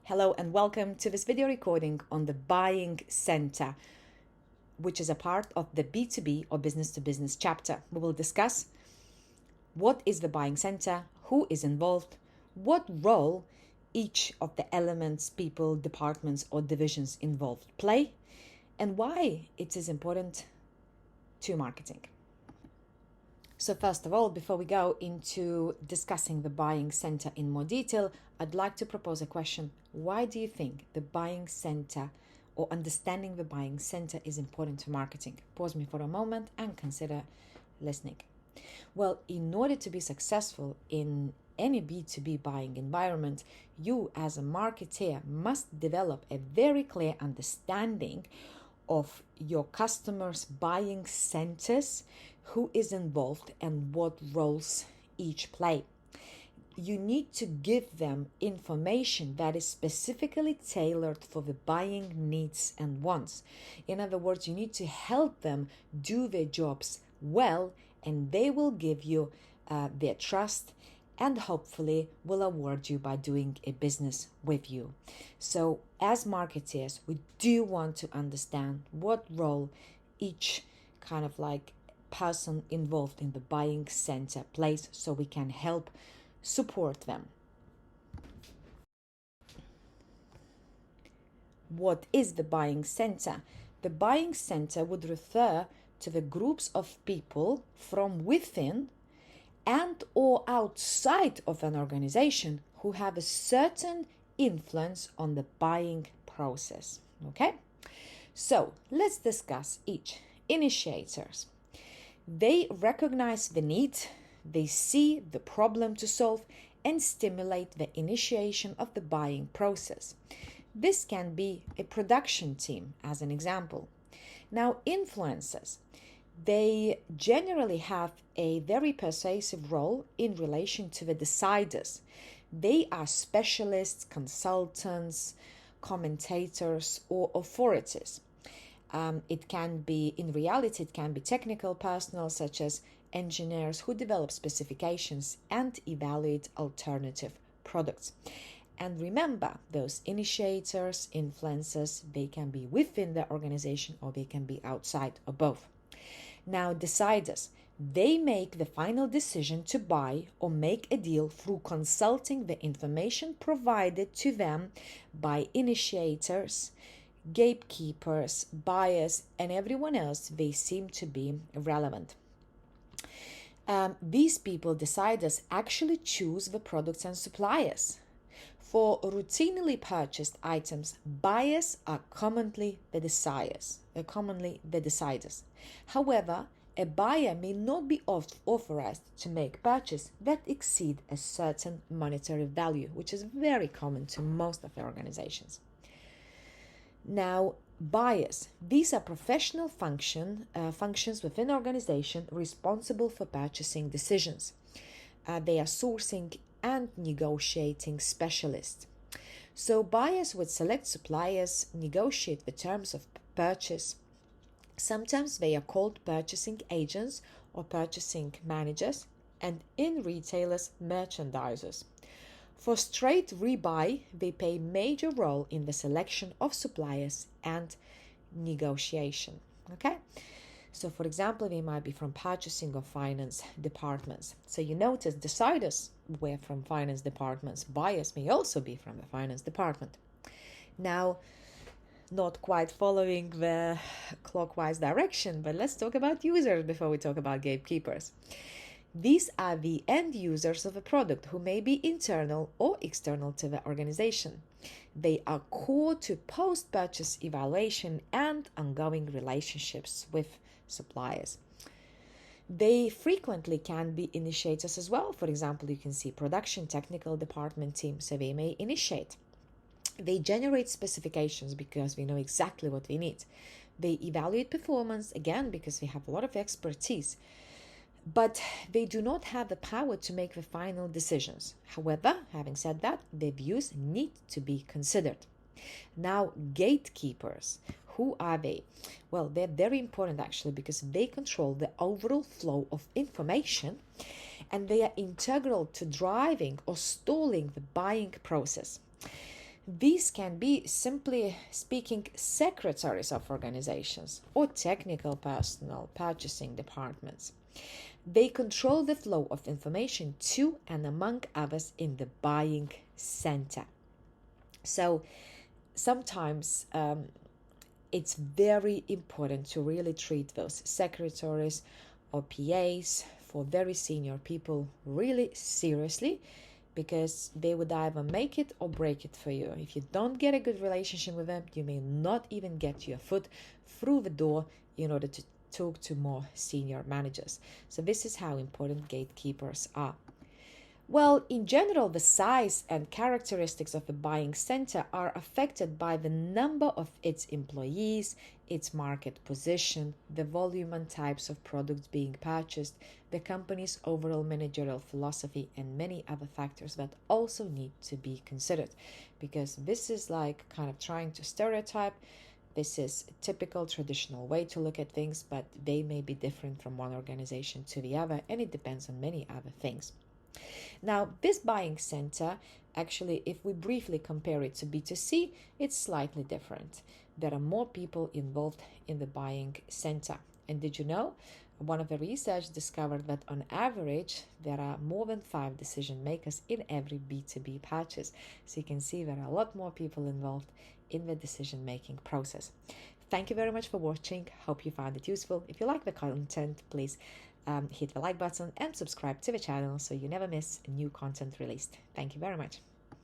Hello and welcome to this video recording on the Buying Center, which is a part of the B2B or business to business chapter. We will discuss what is the Buying Center, who is involved, what role each of the elements, people, departments or divisions involved play, and why it is important to marketing. So first of all, before we go into discussing the Buying Center in more detail, I'd like to propose a question. Why do you think the Buying Center or understanding the Buying Center is important to marketing? Pause me for a moment and consider listening. Well, in order to be successful in any B2B buying environment, you as a marketer must develop a very clear understanding of your customers' buying centers, who is involved and what roles each play. You need to give them information that is specifically tailored for the buying needs and wants. In other words, you need to help them do their jobs well, and they will give you their trust and hopefully will award you by doing a business with you. So as marketers, we do want to understand what role each kind of like person involved in the buying center plays so we can help support them. What is the buying center? The buying center would refer to the groups of people from within and or outside of an organization who have a certain influence on the buying process. Okay? So let's discuss each. Initiators. They recognize the need, they see the problem to solve, and stimulate the initiation of the buying process. This can be a production team, as an example. Now, influencers. They generally have a very persuasive role in relation to the deciders. They are specialists, consultants, commentators, or authorities. It can be technical personnel such as engineers who develop specifications and evaluate alternative products. And remember, those initiators, influencers, they can be within the organization or they can be outside or both. Now, deciders, they make the final decision to buy or make a deal through consulting the information provided to them by initiators, gatekeepers, buyers, and everyone else they seem to be relevant. These people, deciders, actually choose the products and suppliers. For routinely purchased items, buyers are commonly the deciders. However, a buyer may not be authorized to make purchases that exceed a certain monetary value, which is very common to most of the organizations. Now, buyers. These are professional functions within organization responsible for purchasing decisions. They are sourcing and negotiating specialists. So buyers would select suppliers, negotiate the terms of purchase. Sometimes they are called purchasing agents or purchasing managers, and in retailers, merchandisers. For straight rebuy, they play a major role in the selection of suppliers and negotiation. Okay? So, for example, they might be from purchasing or finance departments. So you notice deciders were from finance departments. Buyers may also be from the finance department. Now, not quite following the clockwise direction, but let's talk about users before we talk about gatekeepers. These are the end users of a product who may be internal or external to the organization. They are core to post-purchase evaluation and ongoing relationships with suppliers. They frequently can be initiators as well. For example, you can see production technical department team, so they may initiate. They generate specifications because we know exactly what we need. They evaluate performance, again, because we have a lot of expertise. But they do not have the power to make the final decisions. However, having said that, their views need to be considered. Now, gatekeepers. Who are they? Well, they're very important actually because they control the overall flow of information and they are integral to driving or stalling the buying process. These can be, simply speaking, secretaries of organizations or technical personnel, purchasing departments. They control the flow of information to and among others in the buying center. So sometimes it's very important to really treat those secretaries or PAs for very senior people really seriously, because they would either make it or break it for you. If you don't get a good relationship with them, you may not even get your foot through the door in order to talk to more senior managers. So this is how important gatekeepers are. Well, in general, the size and characteristics of the buying center are affected by the number of its employees, its market position, the volume and types of products being purchased, the company's overall managerial philosophy, and many other factors that also need to be considered. Because this is like kind of trying to stereotype. This is a typical traditional way to look at things, but they may be different from one organization to the other, and it depends on many other things. Now, this buying center, actually, if we briefly compare it to B2C, it's slightly different. There are more people involved in the buying center. And did you know? One of the research discovered that on average, there are more than 5 decision makers in every B2B purchase. So you can see there are a lot more people involved in the decision-making process. Thank you very much for watching. Hope you found it useful. If you like the content, please hit the like button and subscribe to the channel so you never miss new content released. Thank you very much.